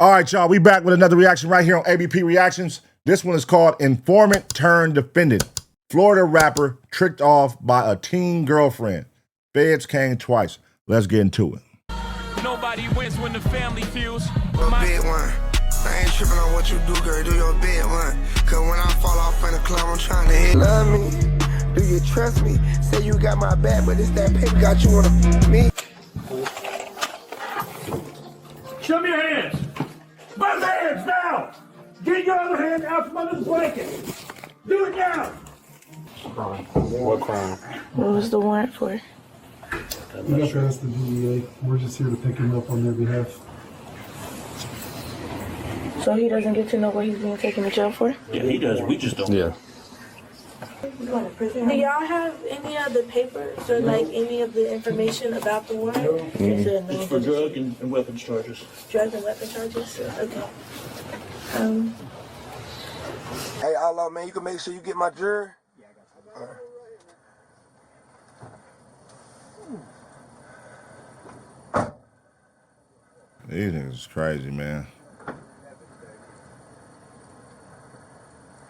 All right, y'all, we back with another reaction right here on ABP Reactions. This one is called Informant turned Defendant. Florida rapper tricked off by a teen girlfriend. Feds came twice. Let's get into it. Nobody wins when the family feels. Big one. I ain't tripping on what you do, girl. Do your big one. Cause when I fall off in the club, I'm trying to hit. Love me? Do you trust me? Say you got my back, but it's that paper got you on me. Show me your hands. Both hands now. Get your other hand out from under the blanket. Do it now. What crime? What was the warrant for? You got to ask the DEA. We're just here to pick him up on their behalf. So he doesn't get to know what he's being taken to jail for? Yeah, he does. We just don't. Yeah. Do y'all have any of the papers or like any of the information about the warrant? It's for drug and weapons charges. Drug and weapon charges? Okay. Hey, Outlaw, man, you can make sure you get my jury? Yeah, I got you. These niggas is crazy, man.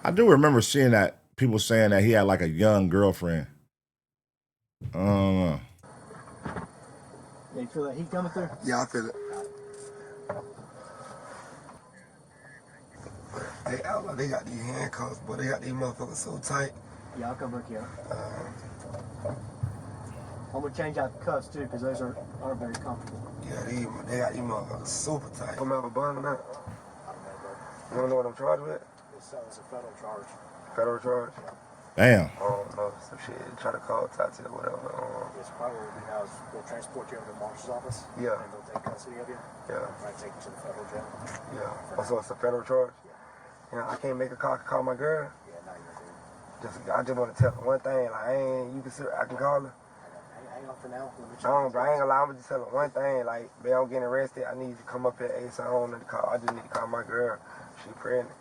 I do remember seeing that, people saying that he had like a young girlfriend. I don't know. Yeah, you feel that heat coming through? Yeah, I feel it. Hey, Outlaw, they got these handcuffs, but they got these motherfuckers so tight. Yeah, I'll come look here. I'm gonna change out the cuffs too, because those aren't very comfortable. Yeah, they got these motherfuckers super tight. Come out with a bond or not? You wanna know what I'm charged with? It's a federal charge. Federal charge? Damn. I don't know, some shit. Try to call Tati or whatever. It's probably what we'll do now is we'll transport you over to the marshal's office. Yeah. And they'll take custody of you. Yeah. And might take you to the federal jail. Yeah. Oh, so it's a federal charge? Yeah. I can't make a call. I can call my girl? Yeah, no, you're good. I just want to tell her one thing. Like, I can call her? Hang on for now. I ain't gonna lie. I'm gonna just tell her one thing. Like, babe, I'm getting arrested. I need you to come up here ASAP. I don't need to call. I just need to call my girl. She pregnant.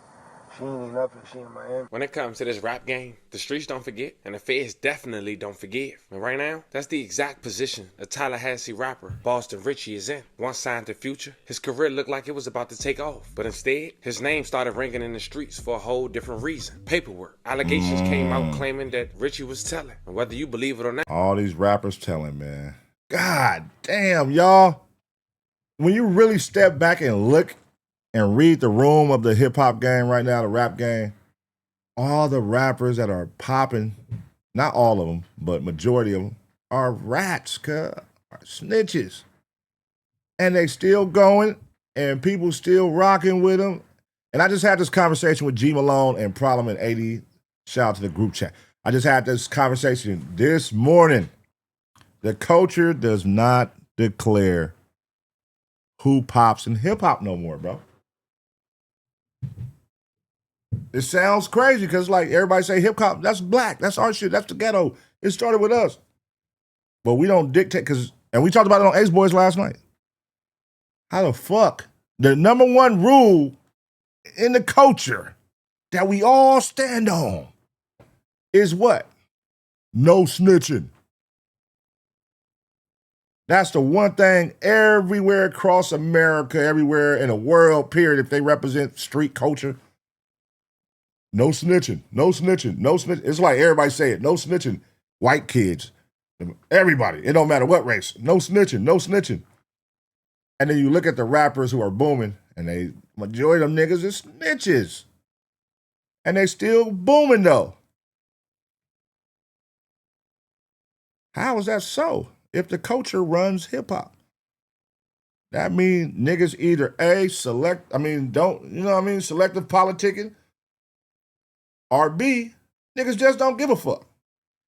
She ain't even up here. She in Miami. When it comes to this rap game, the streets don't forget, and the feds definitely don't forgive. And right now, that's the exact position a Tallahassee rapper, Boston Richie, is in. Once signed to Future, his career looked like it was about to take off. But instead, his name started ringing in the streets for a whole different reason. Paperwork. Allegations came out claiming that Richie was telling. And whether you believe it or not, All these rappers telling, man. God damn, y'all. When you really step back and look and read the room of the hip-hop game right now, the rap game, all the rappers that are popping, not all of them, but majority of them, are rats, are snitches. And they still going, and people still rocking with them. And I just had this conversation with G Malone and Problem and 80. Shout out to the group chat. I just had this conversation this morning. The culture does not declare who pops in hip-hop no more, bro. It sounds crazy because, like, everybody say hip-hop, that's black, that's our shit, that's the ghetto. It started with us. But we don't dictate, and we talked about it on Ace Boys last night. How the fuck? The number one rule in the culture that we all stand on is what? No snitching. That's the one thing everywhere across America, everywhere in the world, period, if they represent street culture. No snitching, no snitching, no snitching. It's like everybody say it, no snitching. White kids, everybody, it don't matter what race. No snitching, no snitching. And then you look at the rappers who are booming, and majority of them niggas is snitches. And they still booming though. How is that so? If the culture runs hip hop, that means niggas either selective politicking, or B, niggas just don't give a fuck.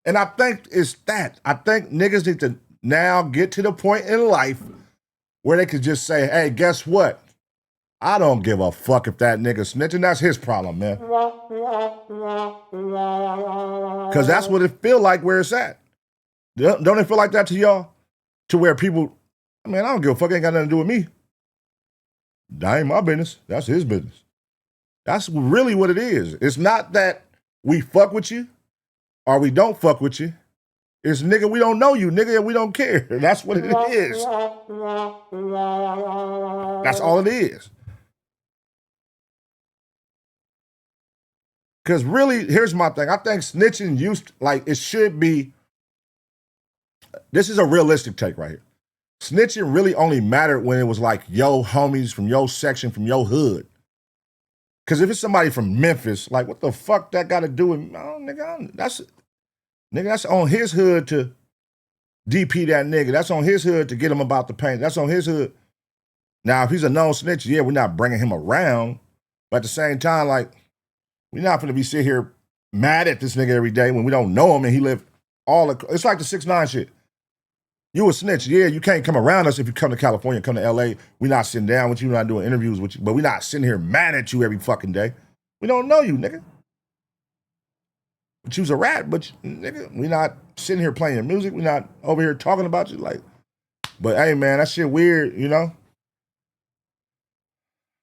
And I think it's that. I think niggas need to now get to the point in life where they could just say, hey, guess what? I don't give a fuck if that nigga snitching. That's his problem, man. Because that's what it feel like where it's at. Don't it feel like that to y'all? To where people, I don't give a fuck, ain't got nothing to do with me. That ain't my business. That's his business. That's really what it is. It's not that we fuck with you or we don't fuck with you. It's nigga, we don't know you, nigga, and we don't care. That's what it is. That's all it is. Because really, here's my thing. I think snitching it should be, this is a realistic take right here. Snitching really only mattered when it was like yo homies from yo section, from yo hood. Because if it's somebody from Memphis, like what the fuck that got to do with, that's on his hood to DP that nigga. That's on his hood to get him about the paint. That's on his hood. Now, if he's a known snitch, yeah, we're not bringing him around. But at the same time, like, we're not going to be sitting here mad at this nigga every day when we don't know him and he lived it's like the 6ix9ine shit. You a snitch, yeah, you can't come around us if you come to California, come to LA. We're not sitting down with you, we're not doing interviews with you, but we're not sitting here mad at you every fucking day. We don't know you, nigga. But you's a rat, but nigga, we not sitting here playing your music. We're not over here talking about you. Like, but hey, man, that shit weird, you know?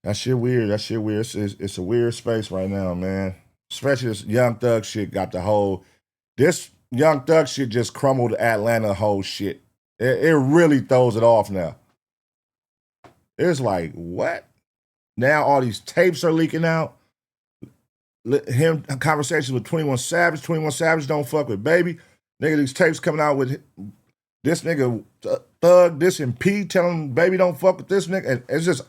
That shit weird. It's a weird space right now, man. Especially this Young Thug shit got this Young Thug shit just crumbled Atlanta whole shit. It really throws it off now. It's like, what? Now all these tapes are leaking out. Him conversations with 21 Savage. 21 Savage don't fuck with Baby. Nigga, these tapes coming out with this nigga Thug, this and P telling Baby don't fuck with this nigga. And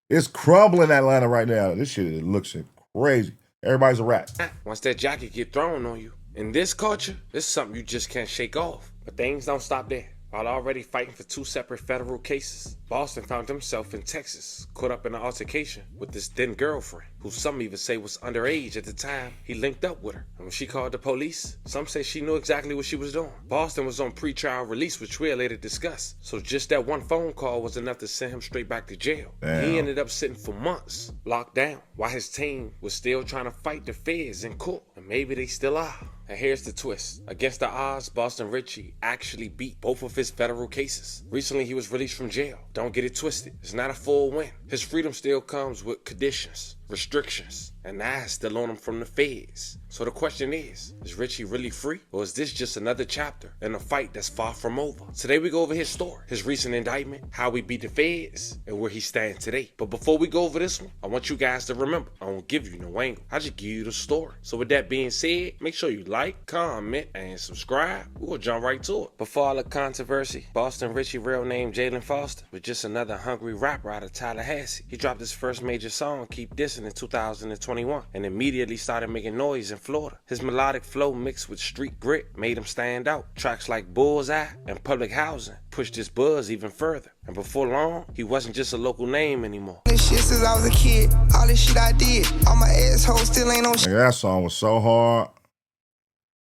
it's crumbling Atlanta right now. This shit looks crazy. Everybody's a rat. Once that jacket get thrown on you, in this culture, this is something you just can't shake off. But things don't stop there. While already fighting for 2 separate federal cases, Boston found himself in Texas, caught up in an altercation with his then girlfriend, who some even say was underage at the time he linked up with her. And when she called the police, some say she knew exactly what she was doing. Boston was on pre-trial release, which we'll later discuss. So just that one phone call was enough to send him straight back to jail. Damn. He ended up sitting for months, locked down, while his team was still trying to fight the feds in court. And maybe they still are. And here's the twist. Against the odds, Boston Richie actually beat both of his federal cases. Recently, he was released from jail. Don't get it twisted. It's not a full win. His freedom still comes with conditions, restrictions, and that's still on him from the feds. So the question is Richie really free? Or is this just another chapter in a fight that's far from over? Today we go over his story, his recent indictment, how we beat the feds, and where he stands today. But before we go over this one, I want you guys to remember, I won't give you no angle. I just give you the story. So with that being said, make sure you like, comment, and subscribe. We'll jump right to it. Before all the controversy, Boston Richie, real name Jalen Foster, was just another hungry rapper out of Tallahassee. He dropped his first major song, Keep Dissing, in 2021, and immediately started making noise in Florida. His melodic flow mixed with street grit made him stand out. Tracks like Bullseye and Public Housing pushed his buzz even further. And before long, he wasn't just a local name anymore. This shit since I was a kid, all this shit I did, all my assholes still ain't on shit. That song was so hard.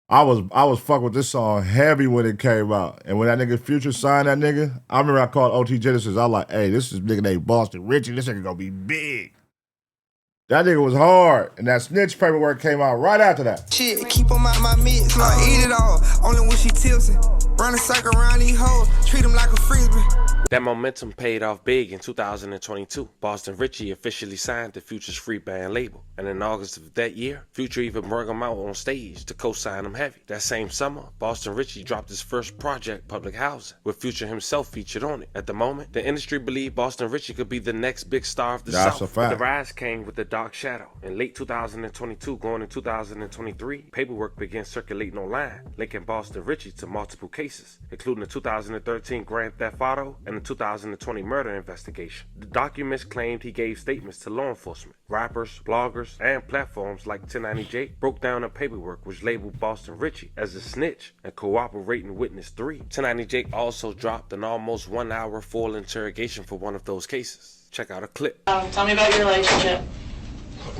I was fucking with this song heavy when it came out. And when that nigga Future signed that nigga, I remember I called OT Genesis. I was like, hey, this is a nigga named Boston Richie. This nigga gonna be big. That nigga was hard, and that snitch paperwork came out right after that. Shit, keep them out my midst, I eat it all, only when she tilting. Run a circle around these hoes, treat them like a frisbee. That momentum paid off big in 2022. Boston Richie officially signed to Future's free band label. And in August of that year, Future even brought him out on stage to co-sign him heavy. That same summer, Boston Richie dropped his first project, Public Housing, with Future himself featured on it. At the moment, the industry believed Boston Richie could be the next big star of the South. That's a fact. But the rise came with the dark shadow. In late 2022, going in 2023, paperwork began circulating online, linking Boston Richie to multiple cases, including the 2013 Grand Theft Auto and the 2020 murder investigation. The documents claimed he gave statements to law enforcement. Rappers, bloggers, and platforms like 1090J broke down the paperwork which labeled Boston Richie as a snitch and cooperating witness 3. 1090J also dropped an almost 1 hour full interrogation for one of those cases. Check out a clip. Tell me about your relationship.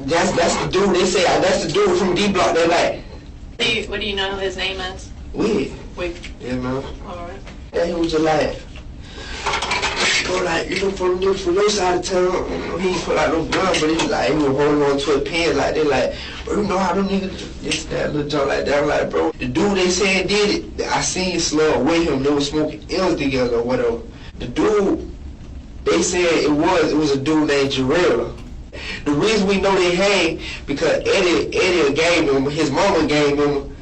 That's the dude, they say, that's the dude from D Block, they like. What do you know his name is? Weed. Yeah, man. Alright. Yeah, he was just like, like, you know, from your side of town, he put out no gun, but he was like, he was holding on to a pen, like, they like, bro, you know how them niggas do this, that, little junk like that. I'm like, bro, the dude they said did it, I seen Slug with him, they was smoking L's together or whatever. The dude, they said it was a dude named Jarrell. The reason we know they hang, because Eddie gave him, his mama gave him,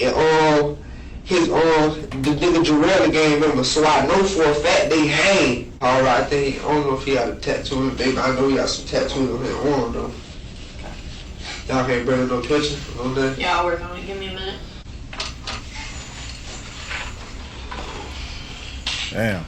and the nigga Jarrell gave him, so I know for a fact they hang. Alright, I don't know if he got a tattoo, baby. I know he got some tattoos on his arm though. Y'all can't bring no picture on that? Yeah, I'll work on it. Give me a minute. Damn.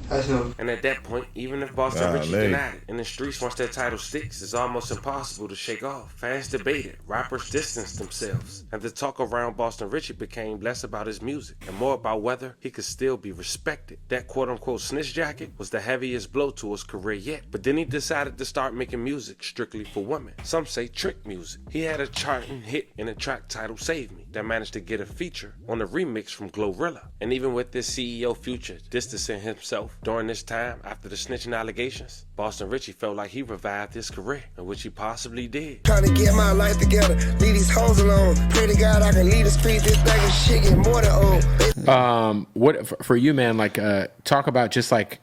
That's him. And at that point, even if Boston Richie denied it, in the streets once that title sticks, it's almost impossible to shake off. Fans debated, rappers distanced themselves, and the talk around Boston Richie became less about his music and more about whether he could still be respected. That quote-unquote snitch jacket was the heaviest blow to his career yet, but then he decided to start making music strictly for women. Some say trick music. He had a charting hit in a track titled Save Me that managed to get a feature on a remix from Glorilla. And even with this CEO Future distancing himself during this time after the snitching allegations, Boston Richie felt like he revived his career, in which he possibly did. Trying to get my life together, leave these hoes alone. Pray to God I can leave the streets, this thing is shit get more than old. What for you, man? Like, talk about just like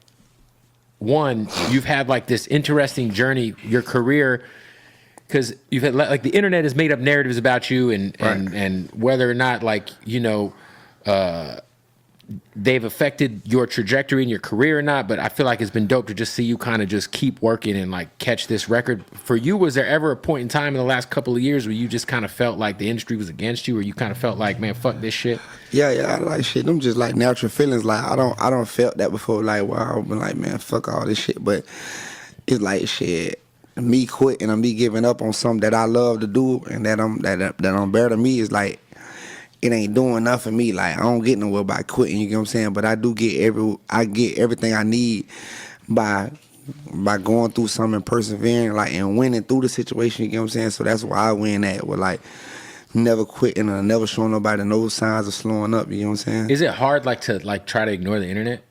one. You've had like this interesting journey, your career, because you've had like the internet has made up narratives about you, and whether or not like they've affected your trajectory in your career or not, but I feel like it's been dope to just see you kind of just keep working and like catch this record. For you, was there ever a point in time in the last couple of years where you just kind of felt like the industry was against you, or you kind of felt like, man, fuck this shit? Yeah, like shit. Them just like natural feelings. Like I don't felt that before. Like I've been like, man, fuck all this shit. But it's like shit. Me quitting or me giving up on something that I love to do and that I'm better than me is like, it ain't doing enough for me. Like I don't get nowhere by quitting, you get what I'm saying? But I do get everything I need by going through something and persevering, like, and winning through the situation, you get what I'm saying? So that's why I win at, with like never quitting or never showing nobody no signs of slowing up, you know what I'm saying? Is it hard like to like try to ignore the internet?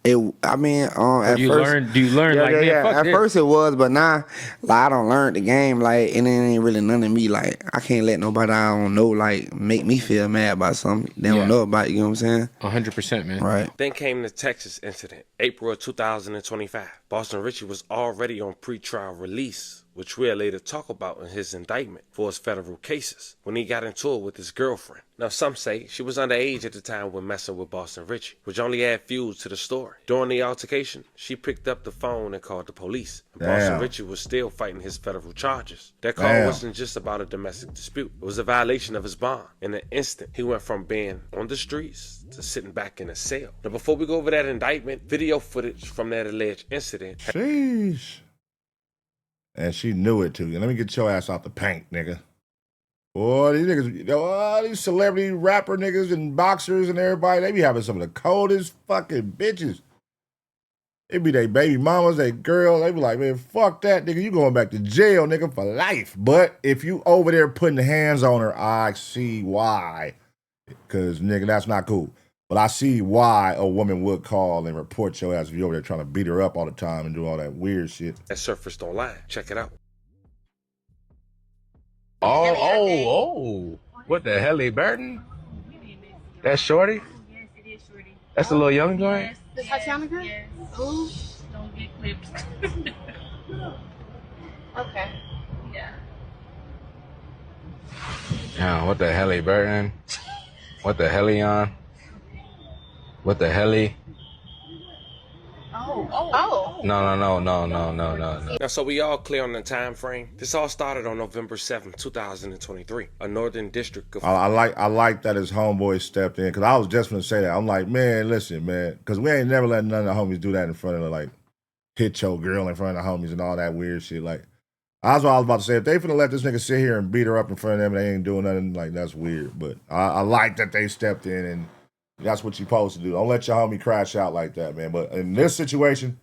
At first, do you learn like, man, fuck at this. first it was, but now, like, I don't learn the game, like, and it ain't really none of me, like, I can't let nobody I don't know, like, make me feel mad about something they don't know about, you know what I'm saying? 100%, man. Right. Then came the Texas incident, April of 2025. Boston Richie was already on pre-trial release, which we'll later talk about in his indictment for his federal cases, when he got into it with his girlfriend. Now, some say she was underage at the time when messing with Boston Richie, which only add fuel to the story. During the altercation, she picked up the phone and called the police. Boston Richie was still fighting his federal charges. That call wasn't just about a domestic dispute. It was a violation of his bond. In an instant, he went from being on the streets to sitting back in a cell. Now, before we go over that indictment, video footage from that alleged incident. Sheesh. And she knew it too. Let me get your ass out the paint, nigga. Boy, these niggas, all these celebrity rapper niggas and boxers and everybody, they be having some of the coldest fucking bitches. It be they baby mamas, they girls, they be like, man, fuck that, nigga. You going back to jail, nigga, for life. But if you over there putting the hands on her, I see why. Because, nigga, that's not cool. But I see why a woman would call and report your ass if you over there trying to beat her up all the time and do all that weird shit. That surfaced online. Check it out. Oh. What the hell, Burton? That's Shorty? Yes, it is Shorty. That's the little young joint? Yes. The Tatiana girl? Yes. Ooh. Don't get clipped. Okay. Yeah. Yeah, what the hell, Burton? What the hell, on? What the hell? Oh. No. Now, so we all clear on the time frame. This all started on November 7th, 2023, a northern district of... I like that his homeboy stepped in, because I was just going to say that. I'm like, man, listen, man, because we ain't never letting none of the homies do that in front of, like, hit your girl in front of the homies and all that weird shit. Like, that's what I was about to say. If they finna let this nigga sit here and beat her up in front of them and they ain't doing nothing, like, that's weird. But I like that they stepped in, and that's what you're supposed to do. Don't let your homie crash out like that, man. But in this situation,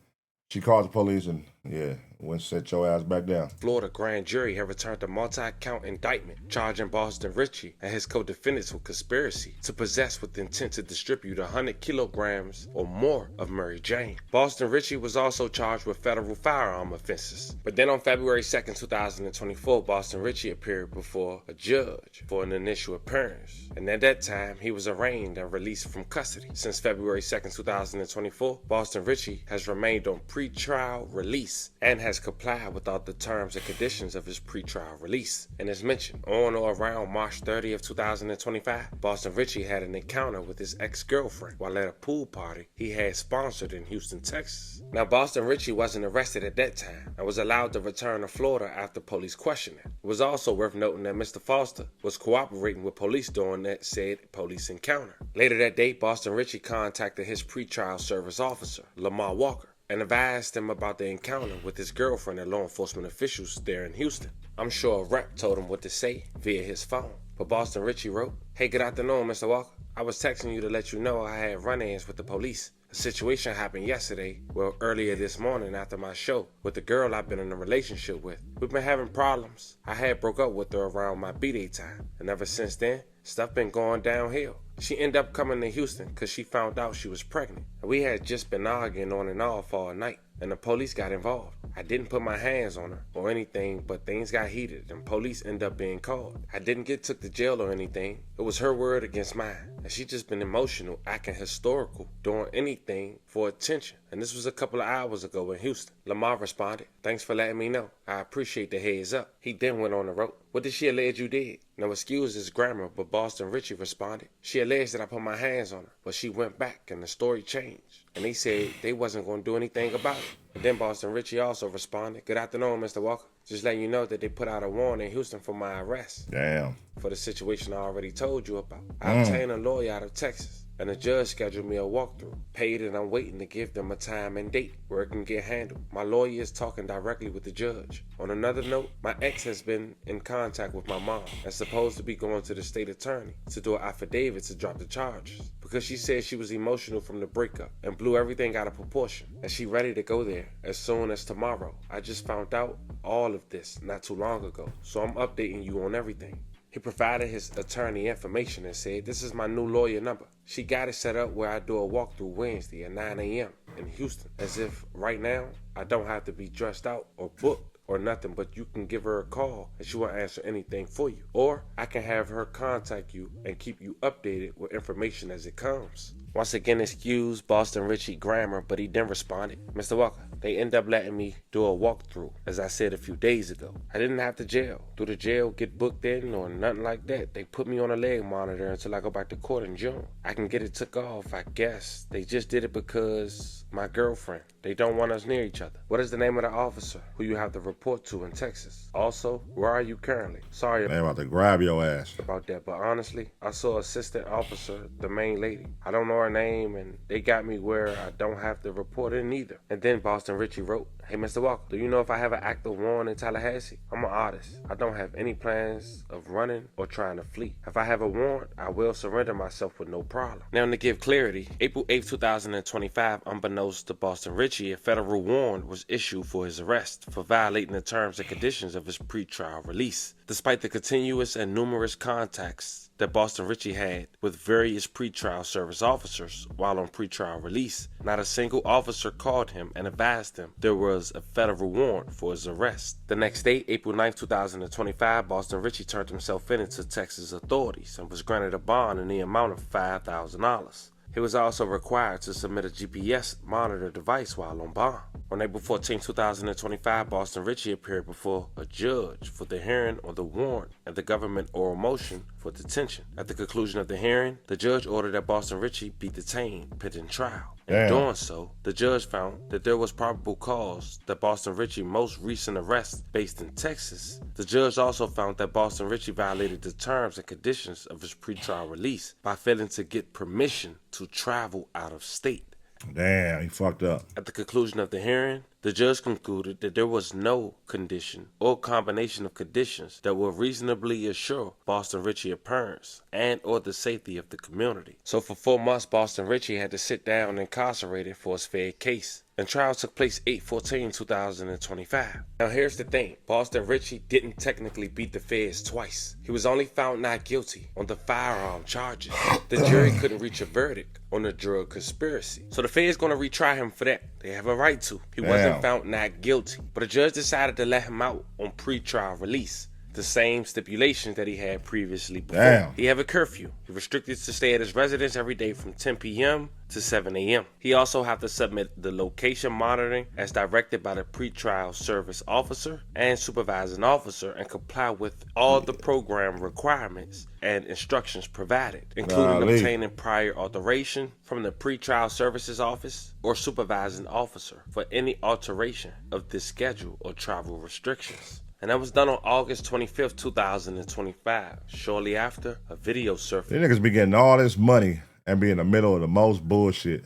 she called the police and, yeah, went and set your ass back down. Florida grand jury had returned a multi-count indictment charging Boston Richie and his co-defendants with conspiracy to possess with intent to distribute 100 kilograms or more of Mary Jane. Boston Richie was also charged with federal firearm offenses. But then on February 2nd, 2024, Boston Richie appeared before a judge for an initial appearance. And at that time, he was arraigned and released from custody. Since February 2nd, 2024, Boston Richie has remained on pre-trial release and has has complied with all the terms and conditions of his pretrial release. And as mentioned, on or around March 30th, 2025, Boston Richie had an encounter with his ex-girlfriend while at a pool party he had sponsored in Houston, Texas. Now, Boston Richie wasn't arrested at that time and was allowed to return to Florida after police questioning him. It was also worth noting that Mr. Foster was cooperating with police during that said police encounter. Later that day, Boston Richie contacted his pretrial service officer, Lamar Walker, and advised him about the encounter with his girlfriend and law enforcement officials there in Houston. I'm sure a rep told him what to say via his phone, but Boston Richie wrote, "Hey, good afternoon, Mr. Walker. I was texting you to let you know I had run-ins with the police. A situation happened yesterday, well, earlier this morning after my show, with the girl I've been in a relationship with. We've been having problems. I had broke up with her around my B-Day time, and ever since then, stuff been going downhill. She ended up coming to Houston because she found out she was pregnant. And we had just been arguing on and off all night, and the police got involved. I didn't put my hands on her or anything, but things got heated and police ended up being called. I didn't get took to jail or anything. It was her word against mine. And she just been emotional, acting historical, doing anything for attention. And this was a couple of hours ago in Houston." Lamar responded, "Thanks for letting me know. I appreciate the heads up." He then went on to wrote, "What did she allege you did?" Now, excuse his grammar, but Boston Richie responded, "She alleged that I put my hands on her, but she went back and the story changed. And they said they wasn't going to do anything about it." And then Boston Richie also responded, "Good afternoon, Mr. Walker. Just letting you know that they put out a warrant in Houston for my arrest. Damn. For the situation I already told you about. I obtained a lawyer out of Texas, and the judge scheduled me a walkthrough. Paid, and I'm waiting to give them a time and date where it can get handled. My lawyer is talking directly with the judge. On another note, my ex has been in contact with my mom and supposed to be going to the state attorney to do an affidavit to drop the charges because she said she was emotional from the breakup and blew everything out of proportion, and she ready to go there as soon as tomorrow. I just found out all of this not too long ago, so I'm updating you on everything." He provided his attorney information and said, "This is my new lawyer number. She got it set up where I do a walkthrough Wednesday at 9 a.m. in Houston. As if right now I don't have to be dressed out or booked or nothing, but you can give her a call and she will answer anything for you. Or I can have her contact you and keep you updated with information as it comes." Once again, excuse Boston Richie grammar, but he then responded, "Mr. Walker, they end up letting me do a walkthrough, as I said a few days ago. I didn't have to jail. Do the jail get booked in or nothing like that? They put me on a leg monitor until I go back to court in June. I can get it took off, I guess. They just did it because my girlfriend. They don't want us near each other. What is the name of the officer who you have to report to in Texas? Also, where are you currently? Sorry They about to grab your ass. about that, but honestly, I saw assistant officer, the main lady. I don't know her name, and they got me where I don't have to report in either." And then Boston Richie wrote, "Hey, Mr. Walker, do you know if I have an active warrant in Tallahassee? I'm an artist. I don't have any plans of running or trying to flee. If I have a warrant, I will surrender myself with no problem." Now, to give clarity, April 8th, 2025, unbeknownst to Boston Richie, a federal warrant was issued for his arrest for violating the terms and conditions of his pretrial release. Despite the continuous and numerous contacts that Boston Richie had with various pretrial service officers while on pretrial release, not a single officer called him and advised him there was a federal warrant for his arrest. The next day, April 9th, 2025, Boston Richie turned himself in to Texas authorities and was granted a bond in the amount of $5,000. He was also required to submit a GPS monitor device while on bond. On April 14, 2025, Boston Richie appeared before a judge for the hearing on the warrant and the government oral motion for detention. At the conclusion of the hearing, the judge ordered that Boston Richie be detained pending trial. In doing so, the judge found that there was probable cause that Boston Richie's most recent arrest based in Texas. The judge also found that Boston Richie violated the terms and conditions of his pretrial release by failing to get permission to travel out of state. Damn, he fucked up. At the conclusion of the hearing, the judge concluded that there was no condition or combination of conditions that will reasonably assure Boston Richie appearance and or the safety of the community. So for 4 months, Boston Richie had to sit down incarcerated for his fair case. And trial took place 8/14/2025. Now here's the thing, Boston Richie didn't technically beat the feds twice. He was only found not guilty on the firearm charges. The jury couldn't reach a verdict on the drug conspiracy. So the feds gonna retry him for that. They have a right to. He wasn't found not guilty. But the judge decided to let him out on pretrial release. the same stipulations that he had previously before. Damn. He have a curfew. He restricted to stay at his residence every day from 10 p.m. to 7 a.m. He also have to submit the location monitoring as directed by the pretrial service officer and supervising officer and comply with all the program requirements and instructions provided, including obtaining prior authorization from the pretrial services office or supervising officer for any alteration of this schedule or travel restrictions. And that was done on August 25th, 2025. Shortly after, a video surfaced. These niggas be getting all this money and be in the middle of the most bullshit.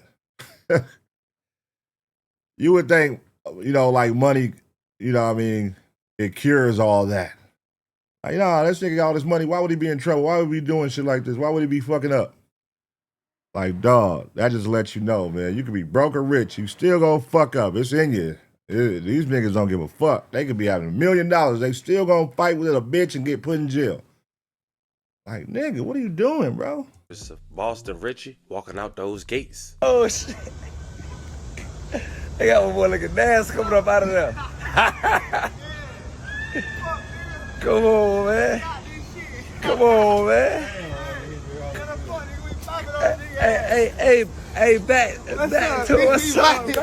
You would think, you know, like money, you know what I mean, it cures all that. Like, you know, this nigga got all this money. Why would he be in trouble? Why would he be doing shit like this? Why would he be fucking up? Like, dog, that just lets you know, man. You could be broke or rich. You still gonna fuck up. It's in you. These niggas don't give a fuck. They could be having $1 million. They still gonna fight with a bitch and get put in jail. Like, nigga, what are you doing, bro? It's Boston Richie walking out those gates. Oh, shit. They got one more like a dance coming up out of there. Come on, man. Come on, man. Hey, back to what's up, baby.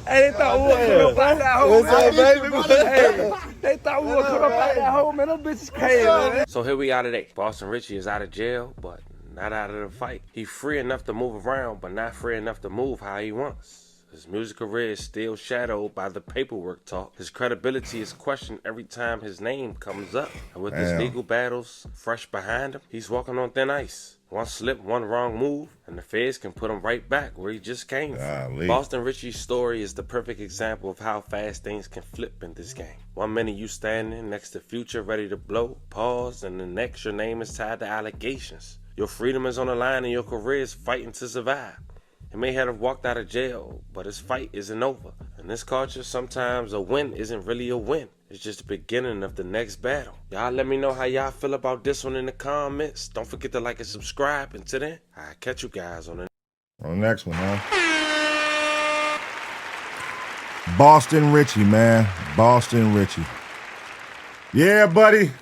Hey, they thought we would come up out that hole. What's up, baby? Hey, they thought we would come up out that hole, man. Them bitches crazy, man. So here we are today. Boston Richie is out of jail, but not out of the fight. He's free enough to move around, but not free enough to move how he wants. His music career is still shadowed by the paperwork talk. His credibility is questioned every time his name comes up. And with his legal battles fresh behind him, he's walking on thin ice. One slip, one wrong move, and the feds can put him right back where he just came from. Boston Richie's story is the perfect example of how fast things can flip in this game. 1 minute you standing next to Future ready to blow, pause, and the next your name is tied to allegations. Your freedom is on the line and your career is fighting to survive. He may have walked out of jail, but his fight isn't over. In this culture, sometimes a win isn't really a win. It's just the beginning of the next battle. Y'all let me know how y'all feel about this one in the comments. Don't forget to like and subscribe. Until then, I'll catch you guys on the next one, huh? Boston Richie, man. Boston Richie. Yeah, buddy.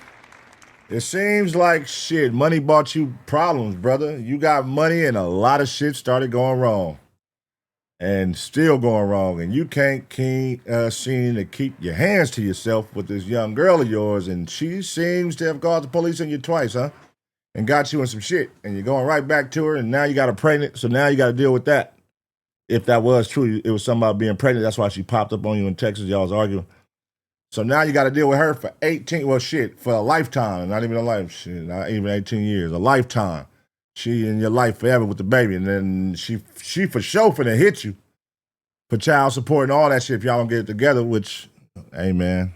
It seems like shit. Money bought you problems, brother. You got money and a lot of shit started going wrong. And still going wrong. And you can't seem to keep your hands to yourself with this young girl of yours. And she seems to have called the police on you twice, huh? And got you in some shit. And you're going right back to her. And now you got her pregnant. So now you got to deal with that. If that was true, it was something about being pregnant. That's why she popped up on you in Texas. Y'all was arguing. So now you got to deal with her for for a lifetime. Not even a life, shit, not even 18 years, a lifetime. She in your life forever with the baby. And then she for sure finna hit you for child support and all that shit if y'all don't get it together, which, hey, man,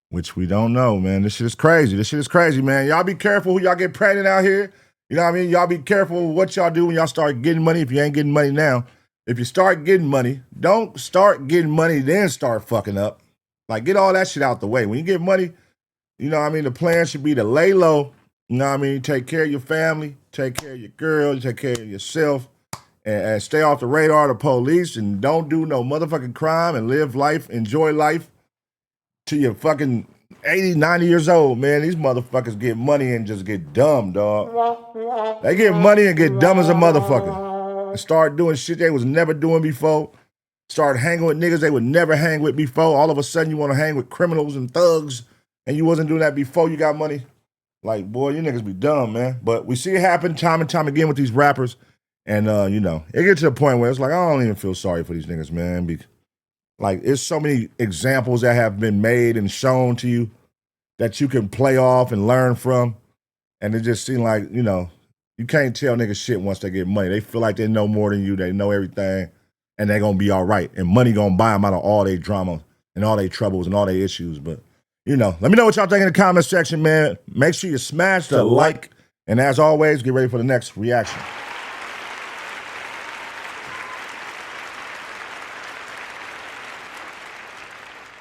which we don't know, man. This shit is crazy. This shit is crazy, man. Y'all be careful who y'all get pregnant out here. You know what I mean? Y'all be careful what y'all do when y'all start getting money if you ain't getting money now. If you start getting money, don't start getting money, then start fucking up. Like, get all that shit out the way. When you get money, you know what I mean, the plan should be to lay low, you know what I mean, take care of your family, take care of your girl, take care of yourself, and stay off the radar of the police, and don't do no motherfucking crime, and live life, enjoy life till you're fucking 80, 90 years old, man. These motherfuckers get money and just get dumb, dog. They get money and get dumb as a motherfucker. And start doing shit they was never doing before. Start hanging with niggas they would never hang with before. All of a sudden, you want to hang with criminals and thugs, and you wasn't doing that before you got money. Like, boy, you niggas be dumb, man. But we see it happen time and time again with these rappers. And, you know, it gets to a point where it's like, I don't even feel sorry for these niggas, man. Like, there's so many examples that have been made and shown to you that you can play off and learn from. And it just seems like, you know, you can't tell niggas shit once they get money. They feel like they know more than you. They know everything. And they're going to be all right. And money going to buy them out of all their drama and all their troubles and all their issues. But, you know, let me know what y'all think in the comment section, man. Make sure you smash the like. And as always, get ready for the next reaction.